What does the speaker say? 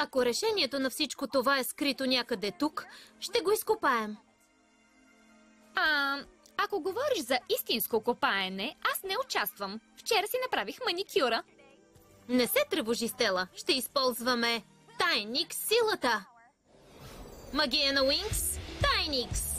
Ако решението на всичко това е скрито някъде тук, ще го изкопаем. Ако говориш за истинско копаене, аз не участвам. Вчера си направих маникюра. Не се тревожи, Стела. Ще използваме Тайникс силата. Магия на Уинкс, Тайникс!